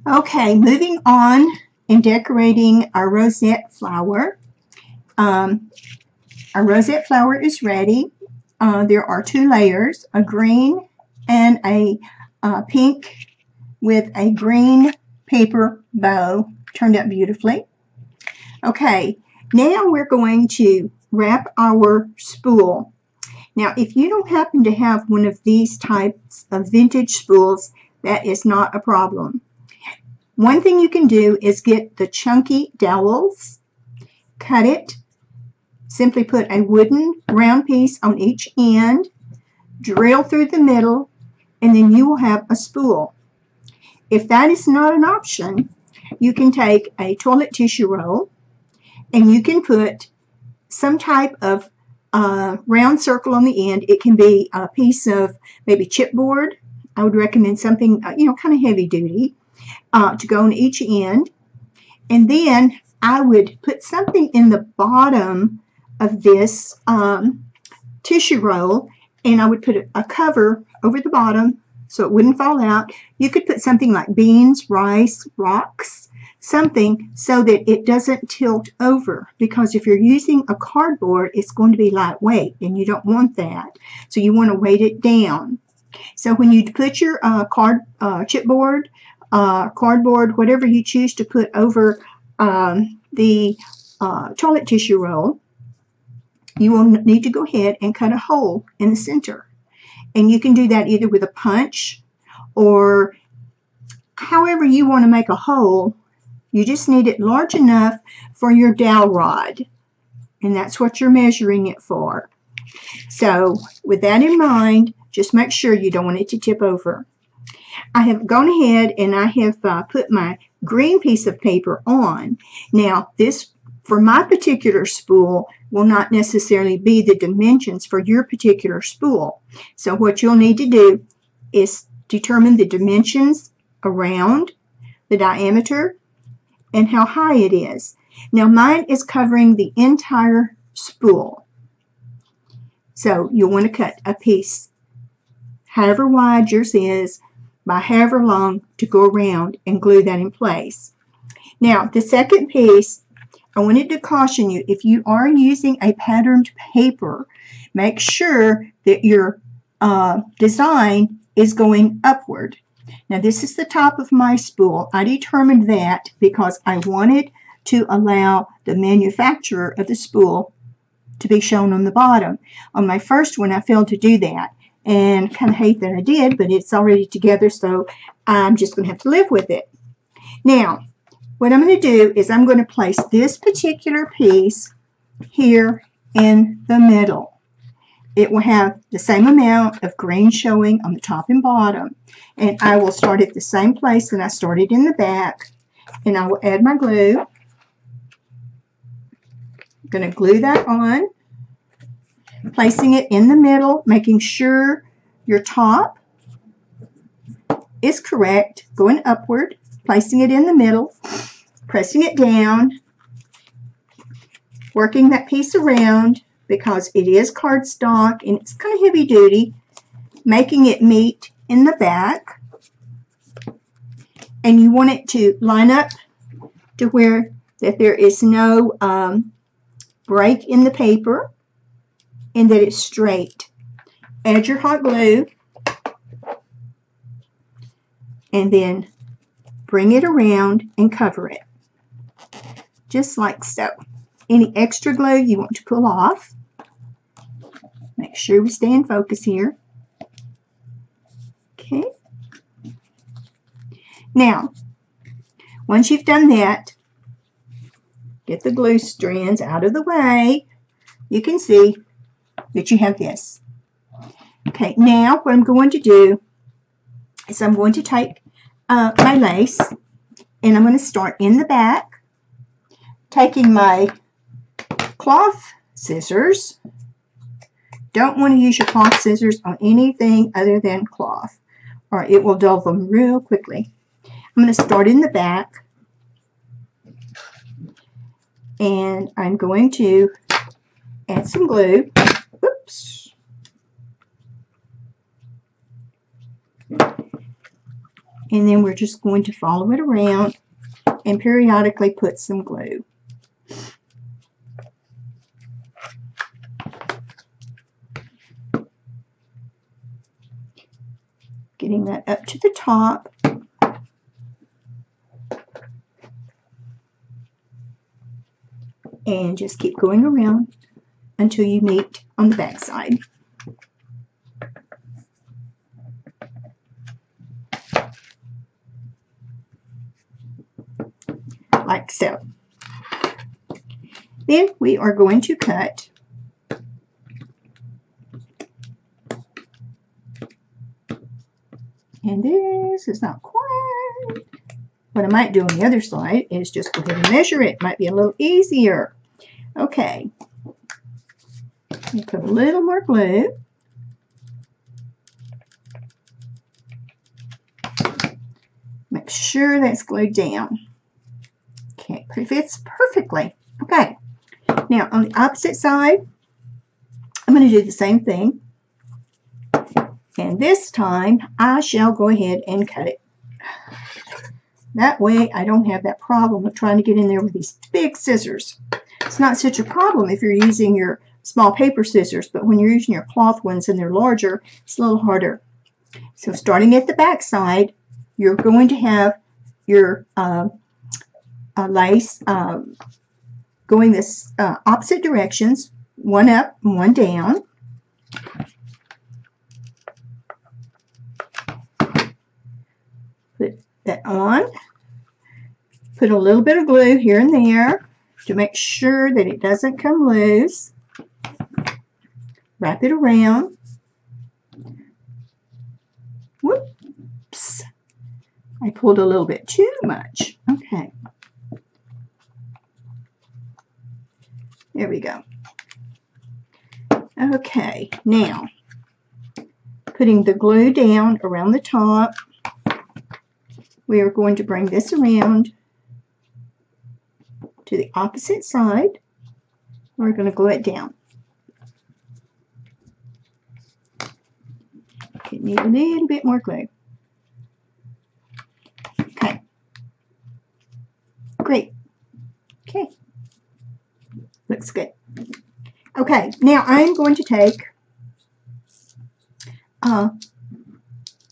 Okay, moving on and decorating our rosette flower. Our rosette flower is ready. There are 2 layers, a green and a pink with a green paper bow. Turned out beautifully. Okay, now we're going to wrap our spool. Now, if you don't happen to have one of these types of vintage spools, that is not a problem. One thing you can do is get the chunky dowels, cut it, simply put a wooden round piece on each end, drill through the middle, and then you will have a spool. If that is not an option, you can take a toilet tissue roll and you can put some type of round circle on the end. It can be a piece of maybe chipboard. I would recommend something, kind of heavy duty to go on each end. And then I would put something in the bottom of this tissue roll, and I would put a cover over the bottom so it wouldn't fall out. You could put something like beans, rice, rocks, something so that it doesn't tilt over, because if you're using a cardboard, it's going to be lightweight and you don't want that. So you want to weight it down. So when you put your chipboard, cardboard, whatever you choose to put over the toilet tissue roll, you will need to go ahead and cut a hole in the center. And you can do that either with a punch or however you want to make a hole. You just need it large enough for your dowel rod, and that's what you're measuring it for. So with that in mind, just make sure you don't want it to tip over. I have gone ahead and I have put my green piece of paper on. Now this, for my particular spool, will not necessarily be the dimensions for your particular spool. So what you'll need to do is determine the dimensions around, the diameter, and how high it is. Now mine is covering the entire spool. So you'll want to cut a piece however wide yours is by however long to go around and glue that in place. Now the second piece, I wanted to caution you, if you are using a patterned paper, make sure that your design is going upward. Now this is the top of my spool. I determined that because I wanted to allow the manufacturer of the spool to be shown on the bottom. On my first one I failed to do that, and kind of hate that I did, but it's already together, so I'm just going to have to live with it. Now what I'm going to do is I'm going to place this particular piece here in the middle. It will have the same amount of green showing on the top and bottom. And I will start at the same place that I started in the back. And I will add my glue. I'm going to glue that on, placing it in the middle, making sure your top is correct, going upward, placing it in the middle, pressing it down, working that piece around, because it is cardstock and it's kind of heavy duty, making it meet in the back. And you want it to line up to where that there is no break in the paper and that it's straight. Add your hot glue and then bring it around and cover it, just like so. Any extra glue you want to pull off. Make sure we stay in focus here. Okay. Now, once you've done that, get the glue strands out of the way. You can see that you have this. Okay, now what I'm going to do is I'm going to take my lace and I'm going to start in the back, taking my cloth scissors. Don't want to use your cloth scissors on anything other than cloth, or it will dull them real quickly. I'm going to start in the back, and I'm going to add some glue. Oops. And then we're just going to follow it around and periodically put some glue. Getting that up to the top. And just keep going around until you meet on the back side. Like so. Then we are going to cut and this is not quite. What I might do on the other side is just go ahead and measure it. Might be a little easier. Okay. Put a little more glue. Make sure that's glued down. Okay, it fits perfectly. Okay. Now on the opposite side, I'm going to do the same thing. And this time I shall go ahead and cut it. That way I don't have that problem of trying to get in there with these big scissors. It's not such a problem if you're using your small paper scissors, but when you're using your cloth ones and they're larger, it's a little harder. So starting at the back side, you're going to have your lace going this opposite directions, one up and one down. Put that on. Put a little bit of glue here and there to make sure that it doesn't come loose. Wrap it around. Whoops. I pulled a little bit too much. Okay. There we go. Okay, now putting the glue down around the top, we are going to bring this around to the opposite side. We're going to glue it down. Okay, need a little bit more glue. Okay. Great. Okay. Looks good. Okay, now I'm going to take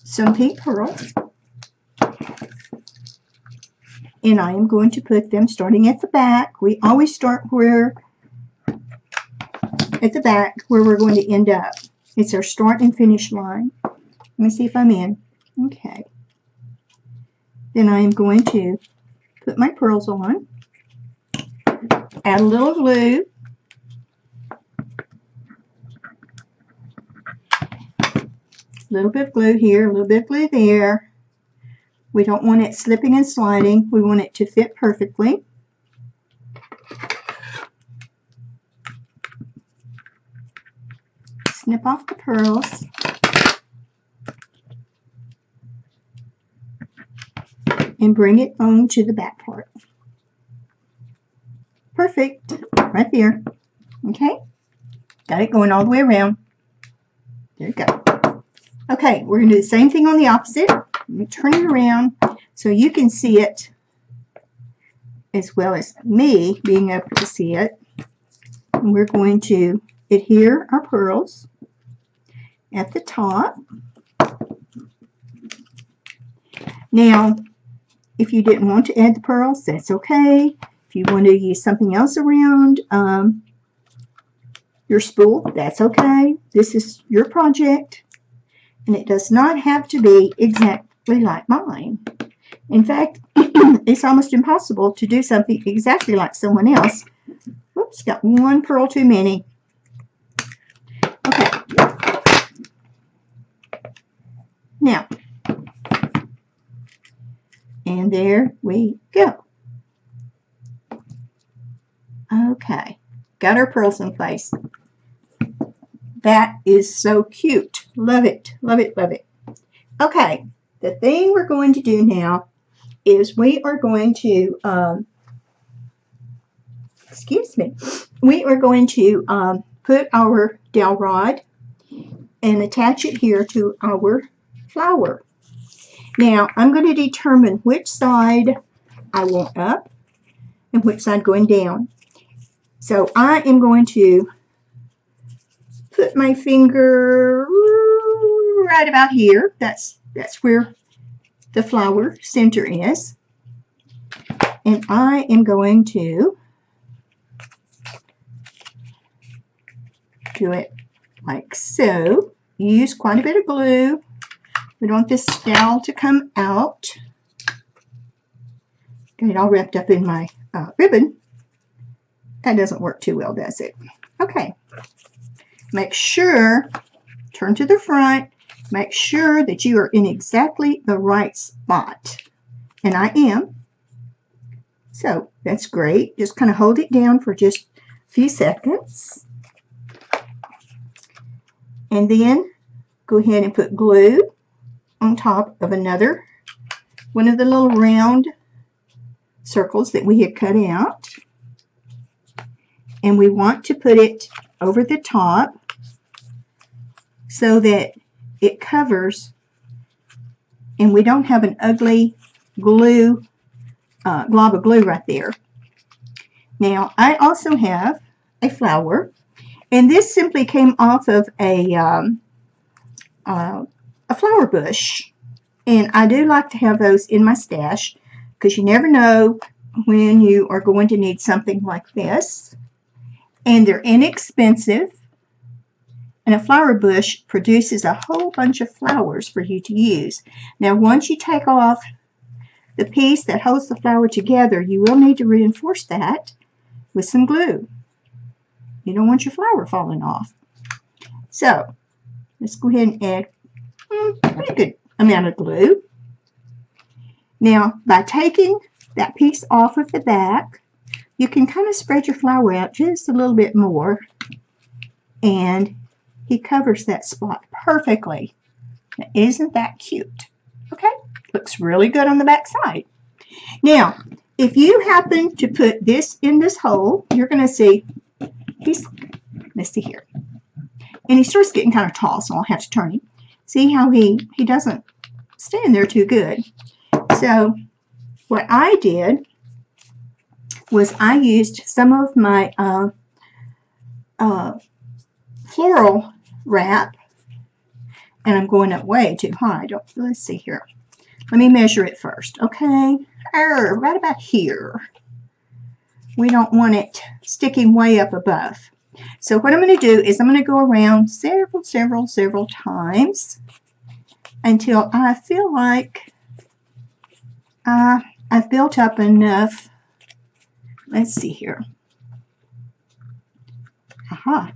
some pink pearls, and I am going to put them starting at the back. We always start at the back where we're going to end up. It's our start and finish line. Let me see if I'm in. Okay. Then I am going to put my pearls on, add a little glue, a little bit of glue here, a little bit of glue there. We don't want it slipping and sliding. We want it to fit perfectly. Snip off the pearls. And bring it on to the back part. Perfect. Right there. Okay. Got it going all the way around. There you go. Okay, we're going to do the same thing on the opposite. Let me turn it around so you can see it as well as me being able to see it. And we're going to adhere our pearls at the top. Now, if you didn't want to add the pearls, that's okay. If you want to use something else around your spool, that's okay. This is your project, and it does not have to be exactly like mine. In fact, it's almost impossible to do something exactly like someone else. Whoops, got one pearl too many. Okay. Now, and there we go. Okay, got our pearls in place. That is so cute. Love it, love it, love it. Okay, the thing we're going to do now is we are going to, we are going to put our dowel rod and attach it here to our flower. Now, I'm going to determine which side I want up and which side going down. So I am going to put my finger right about here. That's where the flower center is. And I am going to do it like so. Use quite a bit of glue. We don't want this dowel to come out. Get it all wrapped up in my ribbon. That doesn't work too well, does it? Okay. Make sure, turn to the front, make sure that you are in exactly the right spot. And I am. So that's great. Just kind of hold it down for just a few seconds. And then go ahead and put glue on top of another one of the little round circles that we had cut out. And we want to put it over the top so that it covers and we don't have an ugly glue, glob of glue right there. Now, I also have a flower, and this simply came off of a flower bush. And I do like to have those in my stash because you never know when you are going to need something like this. And they're inexpensive. And a flower bush produces a whole bunch of flowers for you to use. Now, once you take off the piece that holds the flower together, you will need to reinforce that with some glue. You don't want your flower falling off. So, let's go ahead and add a pretty good amount of glue. Now, by taking that piece off of the back, you can kind of spread your flower out just a little bit more, and he covers that spot perfectly. Now, isn't that cute? Okay, looks really good on the back side. Now, if you happen to put this in this hole, you're going to see let's see here. And he starts getting kind of tall, so I'll have to turn him. See how he doesn't stay in there too good. So what I did was I used some of my floral wrap, and I'm going up way too high. Let's see here. Let me measure it first, okay? Right about here. We don't want it sticking way up above. So what I'm going to do is I'm going to go around several times until I feel like I've built up enough. Let's see here. Aha.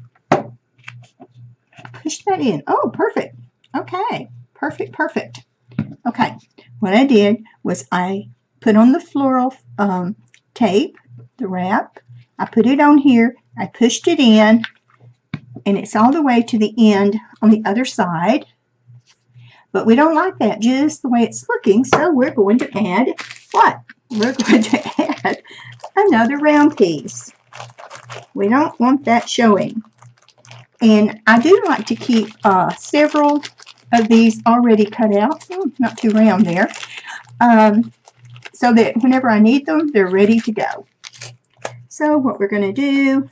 Push that in. Oh, perfect. Okay. Perfect. Okay. What I did was I put on the floral tape, the wrap. I put it on here. I pushed it in, and it's all the way to the end on the other side. But we don't like that just the way it's looking, so we're going to add what? We're going to add another round piece. We don't want that showing. And I do like to keep several of these already cut out, not too round there, so that whenever I need them, they're ready to go. So what we're going to do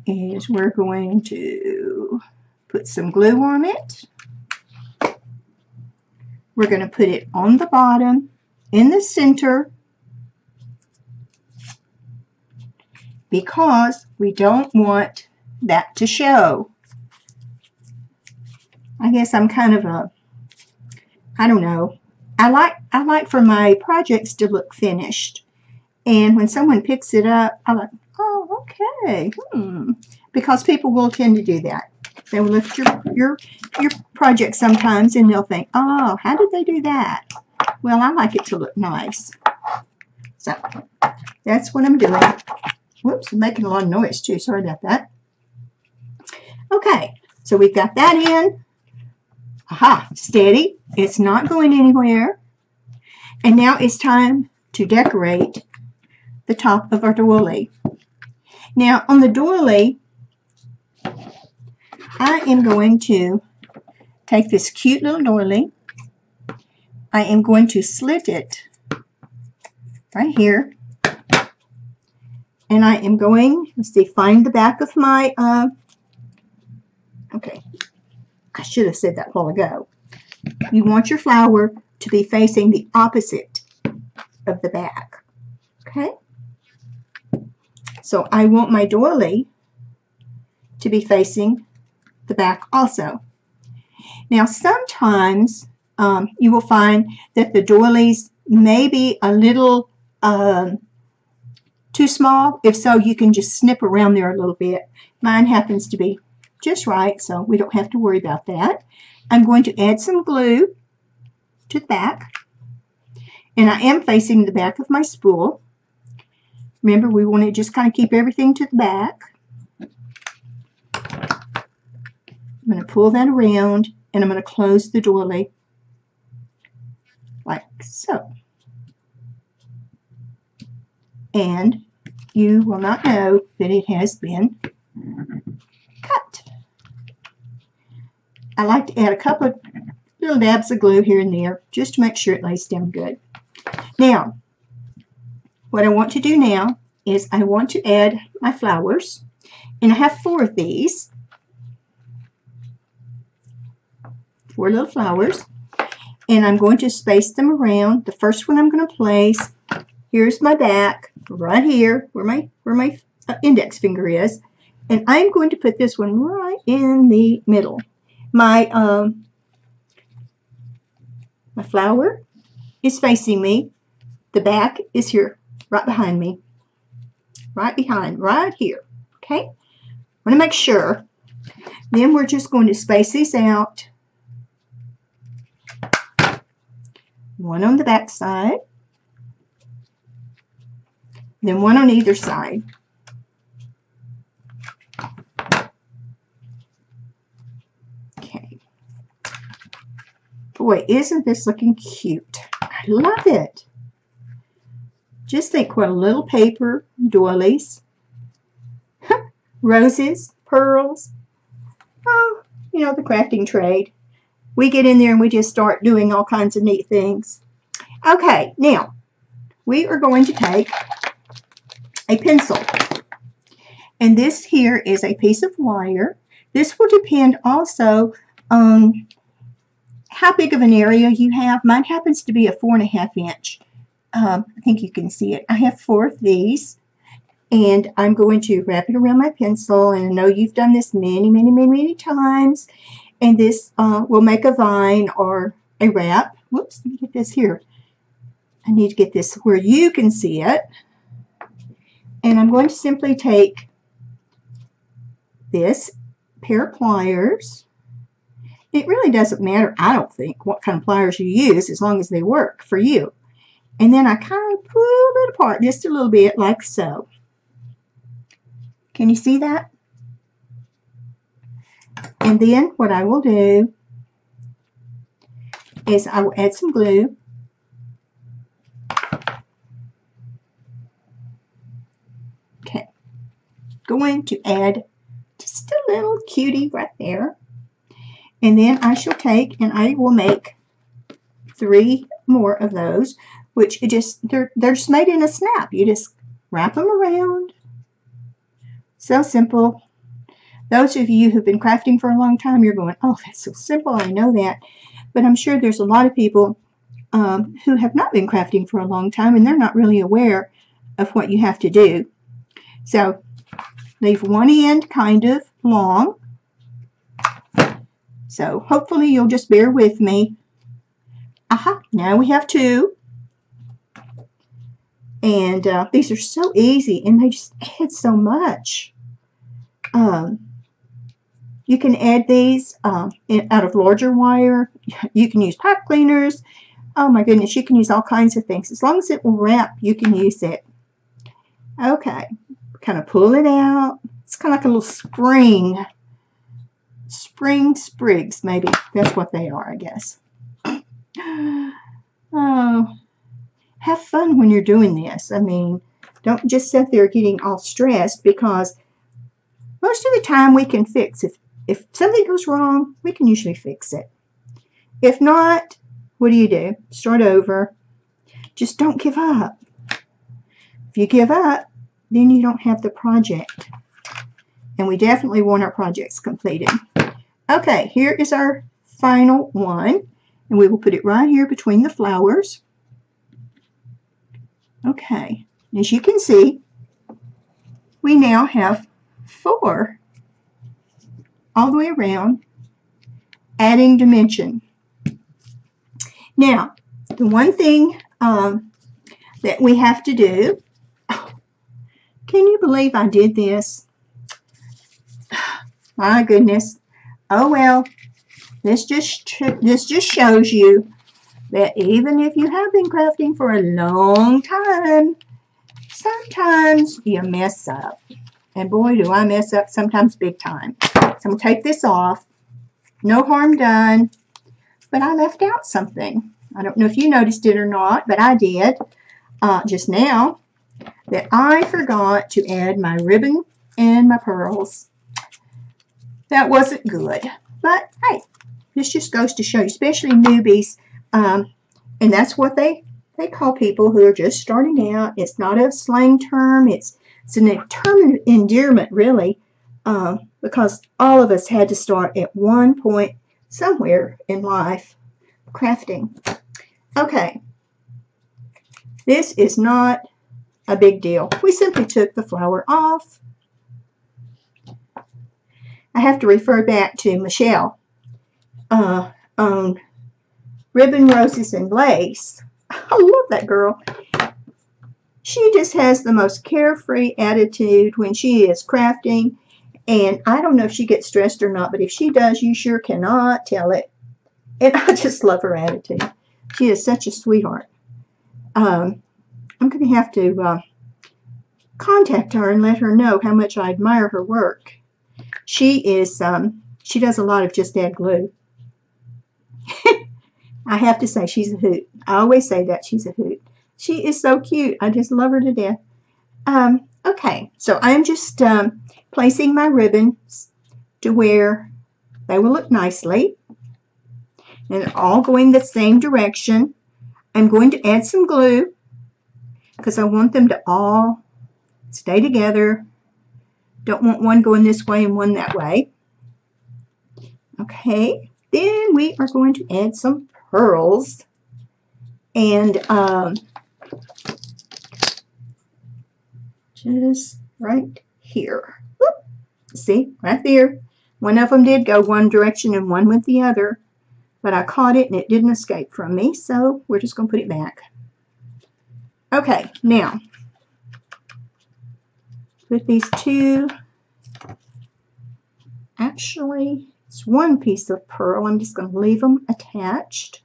is we're going to put some glue on it. We're going to put it on the bottom, in the center, because we don't want that to show. I guess I'm kind of I don't know. I like for my projects to look finished. And when someone picks it up, I'm like, oh, okay. Because people will tend to do that. They will look at your project sometimes and they'll think, oh, how did they do that? Well, I like it to look nice. So that's what I'm doing. Whoops, I'm making a lot of noise too. Sorry about that. Okay, so we've got that in. Aha, steady. It's not going anywhere. And now it's time to decorate the top of our doily. Now, on the doily, I am going to take this cute little doily, I am going to slit it right here. And I am going, let's see, find the back of my, okay, I should have said that a while ago. You want your flower to be facing the opposite of the back, okay? So I want my doily to be facing the back also. Now sometimes you will find that the doilies may be a little too small. If so, you can just snip around there a little bit. Mine happens to be just right, so we don't have to worry about that. I'm going to add some glue to the back, and I am facing the back of my spool. Remember, we want to just kind of keep everything to the back. I'm going to pull that around, and I'm going to close the doily like so. And you will not know that it has been cut. I like to add a couple of little dabs of glue here and there just to make sure it lays down good. Now, what I want to do now is I want to add my flowers, and I have 4 of these. 4 little flowers, and I'm going to space them around. The first one I'm going to place, here's my back, right here, where my index finger is, and I'm going to put this one right in the middle. My flower is facing me. The back is here, right behind me, right here. Okay, I want to make sure. Then we're just going to space these out. One on the back side, then one on either side. Okay. Boy, isn't this looking cute? I love it. Just think what a little paper, doilies, roses, pearls. Oh, you know, the crafting trade. We get in there and we just start doing all kinds of neat things. Okay, now we are going to take a pencil. And this here is a piece of wire. This will depend also on how big of an area you have. Mine happens to be a 4.5 inch. I think you can see it. I have 4 of these. And I'm going to wrap it around my pencil. And I know you've done this many times. And this will make a vine or a wrap. Whoops, let me get this here. I need to get this where you can see it. And I'm going to simply take this pair of pliers. It really doesn't matter, I don't think, what kind of pliers you use as long as they work for you. And then I kind of pull it apart just a little bit like so. Can you see that? And then what I will do is I will add some glue. Okay, going to add just a little cutie right there. And then I shall take and I will make 3 more of those, which they're just made in a snap. You just wrap them around. So simple. Those of you who've been crafting for a long time, you're going, oh, that's so simple, I know that. But I'm sure there's a lot of people who have not been crafting for a long time, and they're not really aware of what you have to do. So leave one end kind of long. So hopefully you'll just bear with me. Aha, now we have 2. And these are so easy, and they just add so much. You can add these out of larger wire. You can use pipe cleaners. Oh my goodness, you can use all kinds of things. As long as it will wrap, you can use it. Okay, kind of pull it out. It's kind of like a little spring sprigs, maybe. That's what they are, I guess. Oh, have fun when you're doing this. I mean, don't just sit there getting all stressed, because most of the time we can fix. If something goes wrong, we can usually fix it. If not, what do? Start over. Just don't give up. If you give up, then you don't have the project. And we definitely want our projects completed. Okay, here is our final one. And we will put it right here between the flowers. Okay, as you can see, we now have 4 all the way around, adding dimension. Now, the one thing that we have to do, can you believe I did this? My goodness. Oh well, this just shows you that even if you have been crafting for a long time, sometimes you mess up. And boy, do I mess up sometimes big time. So I'm going to take this off. No harm done. But I left out something. I don't know if you noticed it or not, but I did just now, that I forgot to add my ribbon and my pearls. That wasn't good. But hey, this just goes to show you, especially newbies, and that's what they call people who are just starting out. It's not a slang term. It's an term of endearment, really, because all of us had to start at one point somewhere in life crafting. Okay, this is not a big deal. We simply took the flower off. I have to refer back to Michelle on Ribbon, Roses, and Lace. I love that girl. She just has the most carefree attitude when she is crafting, and I don't know if she gets stressed or not, but if she does, you sure cannot tell it. And I just love her attitude. She is such a sweetheart. I'm going to have to contact her and let her know how much I admire her work. She does a lot of just add glue. I have to say, she's a hoot. I always say that she's a hoot. She is so cute. I just love her to death. Okay, so I'm just placing my ribbons to where they will look nicely. And all going the same direction. I'm going to add some glue because I want them to all stay together. Don't want one going this way and one that way. Okay, then we are going to add some pearls. And just right here. Whoop. See, right there. One of them did go one direction and one went the other. But I caught it and it didn't escape from me, so we're just going to put it back. Okay, now, with these two, actually, it's one piece of pearl. I'm just going to leave them attached,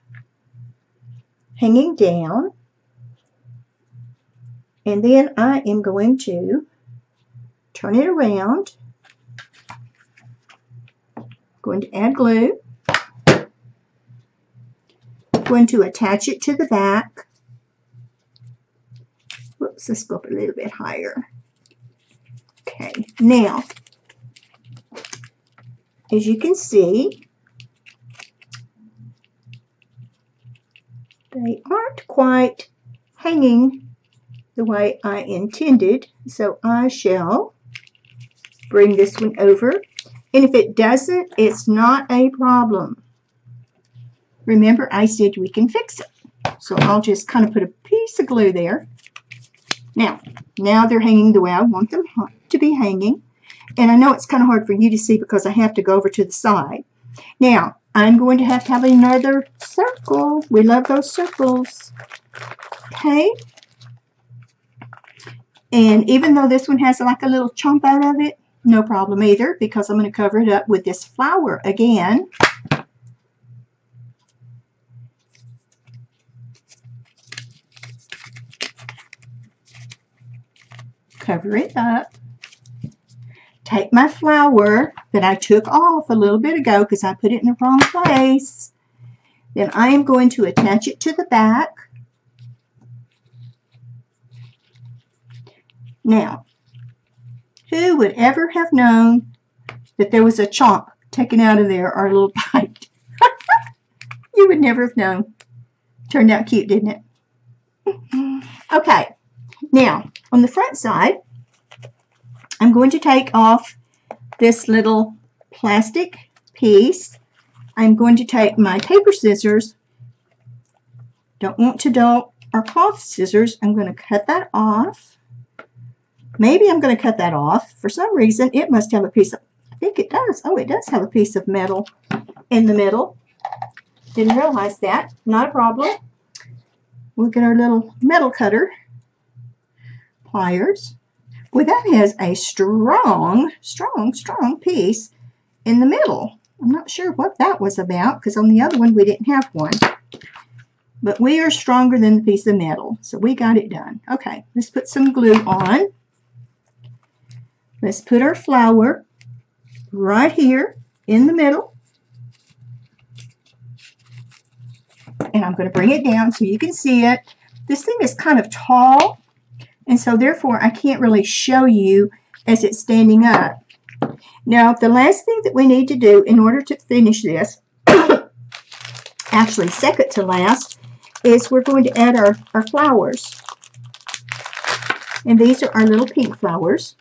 hanging down. And then I am going to turn it around. Going to add glue. Going to attach it to the back. Whoops, let's go up a little bit higher. Okay, now, as you can see, they aren't quite hanging the way I intended, so I shall bring this one over. And if it doesn't, it's not a problem. Remember, I said we can fix it. So I'll just kind of put a piece of glue there. Now they're hanging the way I want them to be hanging. And I know it's kind of hard for you to see because I have to go over to the side. Now, I'm going to have another circle. We love those circles. Okay. And even though this one has like a little chomp out of it, no problem either, because I'm going to cover it up with this flower again. Cover it up. Take my flower that I took off a little bit ago because I put it in the wrong place. Then I am going to attach it to the back. Now, who would ever have known that there was a chomp taken out of there or a little bite? You would never have known. Turned out cute, didn't it? Okay, now on the front side, I'm going to take off this little plastic piece. I'm going to take my paper scissors. Don't want to dull our cloth scissors. I'm going to cut that off. Maybe I'm going to cut that off. For some reason, it must have a piece of, I think it does. Oh, it does have a piece of metal in the middle. Didn't realize that. Not a problem. We'll get our little metal cutter pliers. Well, that has a strong piece in the middle. I'm not sure what that was about because on the other one we didn't have one. But we are stronger than the piece of metal, so we got it done. Okay, let's put some glue on. Let's put our flower right here in the middle. And I'm going to bring it down so you can see it. This thing is kind of tall, and so therefore I can't really show you as it's standing up. Now, the last thing that we need to do in order to finish this, actually second to last, is we're going to add our flowers. And these are our little pink flowers.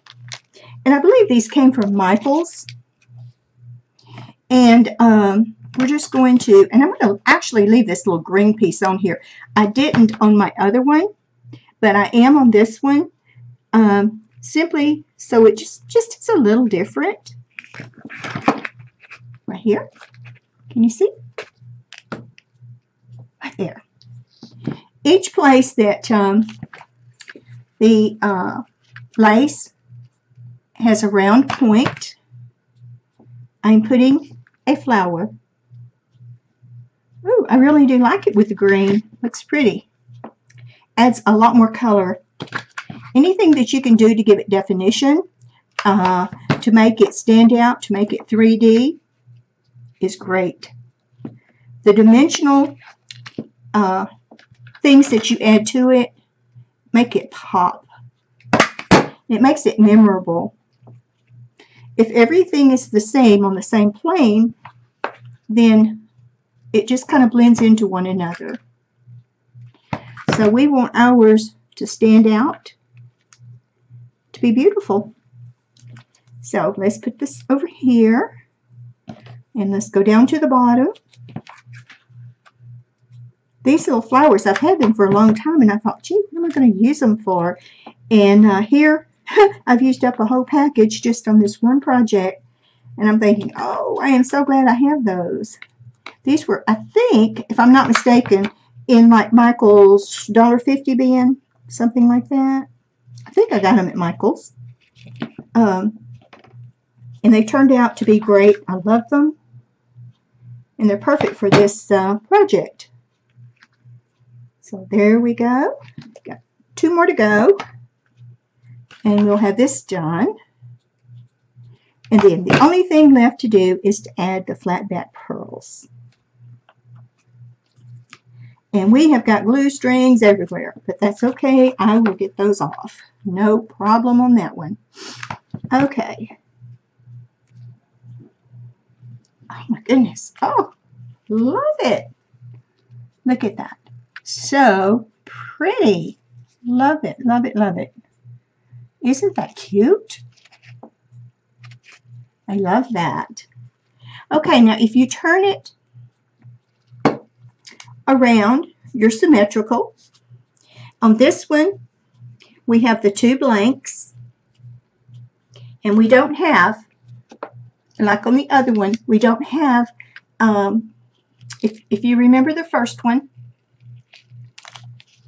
And I believe these came from Michael's. And we're just going to, and I'm going to actually leave this little green piece on here. I didn't on my other one, but I am on this one. Simply so it just is a little different. Right here. Can you see? Right there. Each place that the lace has a round point, I'm putting a flower. Ooh, I really do like it with the green. Looks pretty. Adds a lot more color. Anything that you can do to give it definition, to make it stand out, to make it 3D, is great. The dimensional things that you add to it make it pop. It makes it memorable. If everything is the same on the same plane, then it just kind of blends into one another. So we want ours to stand out, to be beautiful. So let's put this over here, and let's go down to the bottom. These little flowers, I've had them for a long time, and I thought, gee, what am I going to use them for? And here, I've used up a whole package just on this one project, and I'm thinking, oh, I am so glad I have those. These were, I think, if I'm not mistaken, in like Michael's $1.50 bin, something like that. I think I got them at Michael's. And they turned out to be great. I love them. And they're perfect for this project. So there we go. Got 2 more to go. And we'll have this done. And then the only thing left to do is to add the flat back pearls. And we have got glue strings everywhere, but that's okay. I will get those off. No problem on that one. Okay. Oh my goodness. Oh, love it. Look at that. So pretty. Love it, love it, love it. Isn't that cute? I love that. Okay, now if you turn it around, you're symmetrical. On this one, we have the 2 blanks, and we don't have, like on the other one, we don't have, if you remember the first one,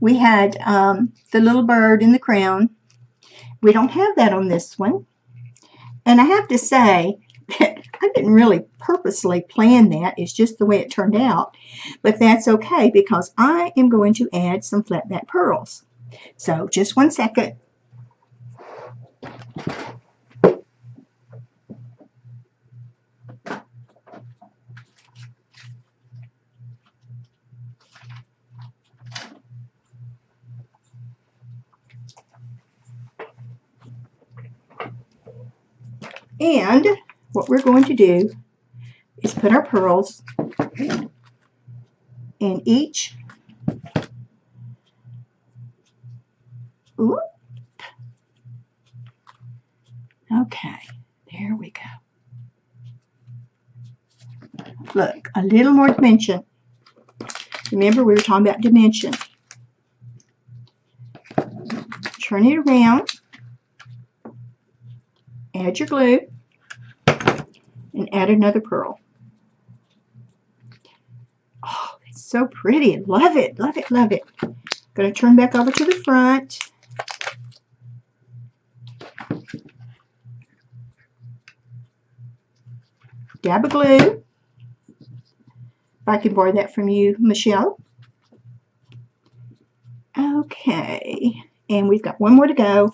we had the little bird in the crown. We don't have that on this one. And I have to say that I didn't really purposely plan that. It's just the way it turned out. But that's okay because I am going to add some flat back pearls. So just 1 second. And what we're going to do is put our pearls in each Oop. Okay, there we go. Look, a little more dimension. Remember, we were talking about dimension. Turn it around. Add your glue. And add another pearl. Oh, it's so pretty. I love it, love it, love it. Going to turn back over to the front. Dab of glue. If I can borrow that from you, Michelle. Okay, and we've got one more to go.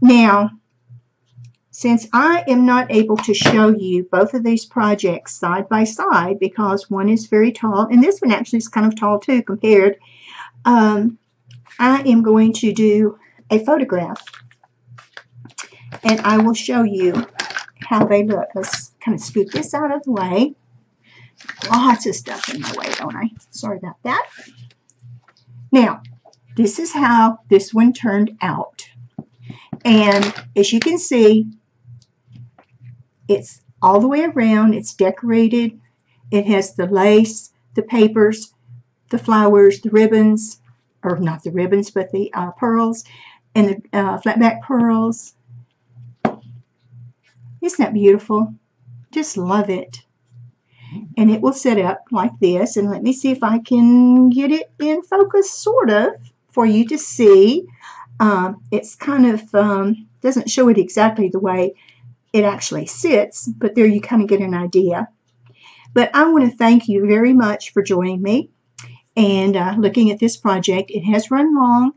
Now, since I am not able to show you both of these projects side by side because one is very tall and this one actually is kind of tall too compared, I am going to do a photograph and I will show you how they look. Let's kind of scoot this out of the way. Lots of stuff in my way, don't I? Sorry about that. Now, this is how this one turned out. And as you can see, it's all the way around. It's decorated. It has the lace, the papers, the flowers, the ribbons, or not the ribbons, but the pearls, and the flat back pearls. Isn't that beautiful? Just love it. And it will set up like this. And let me see if I can get it in focus, sort of, for you to see. It's kind of, doesn't show it exactly the way it actually sits, but there you kind of get an idea. But I want to thank you very much for joining me and looking at this project. It has run long,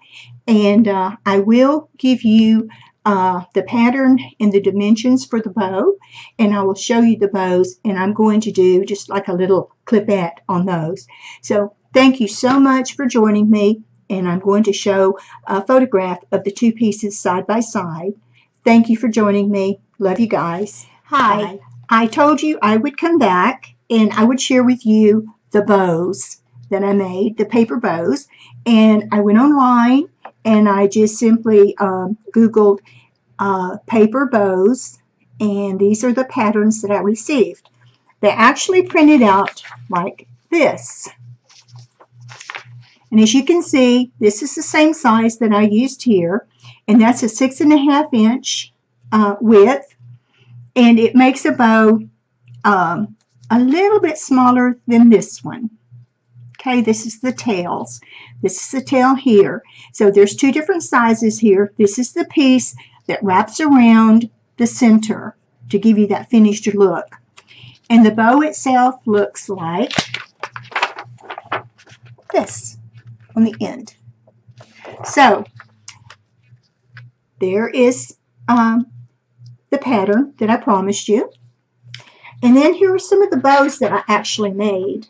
and I will give you the pattern and the dimensions for the bow, and I will show you the bows, and I'm going to do just like a little clipette on those. So thank you so much for joining me, and I'm going to show a photograph of the two pieces side by side. Thank you for joining me. Love you guys. Hi. I told you I would come back and I would share with you the bows that I made, the paper bows, and I went online and I just simply Googled paper bows, and these are the patterns that I received. They actually printed out like this. And as you can see, this is the same size that I used here, and that's a 6.5 inch width, and it makes a bow a little bit smaller than this one. Okay, this is the tails. This is the tail here. So there's two different sizes here. This is the piece that wraps around the center to give you that finished look. And the bow itself looks like this on the end. So there is the pattern that I promised you. And then here are some of the bows that I actually made.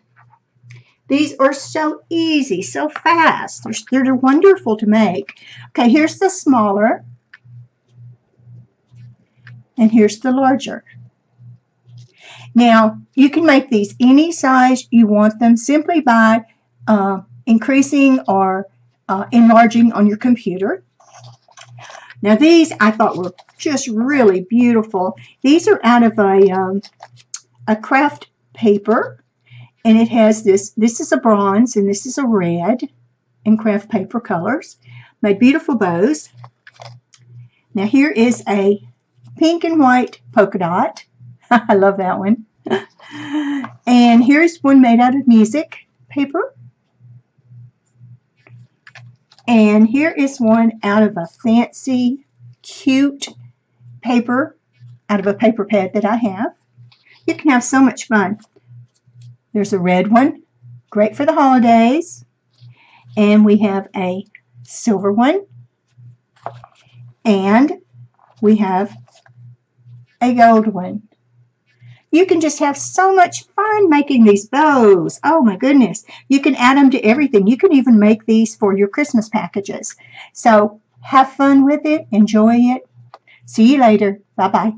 These are so easy, so fast. They're wonderful to make. Okay, here's the smaller. And here's the larger. Now, you can make these any size you want them simply by increasing or enlarging on your computer. Now, these I thought were just really beautiful. These are out of a craft paper. And it has this is a bronze and this is a red in craft paper colors. Made beautiful bows. Now here is a pink and white polka dot. I love that one. And here's one made out of music paper. And here is one out of a fancy, cute paper, out of a paper pad that I have. You can have so much fun. There's a red one, great for the holidays. And we have a silver one. And we have a gold one. You can just have so much fun making these bows. Oh my goodness. You can add them to everything. You can even make these for your Christmas packages. So have fun with it. Enjoy it. See you later. Bye-bye.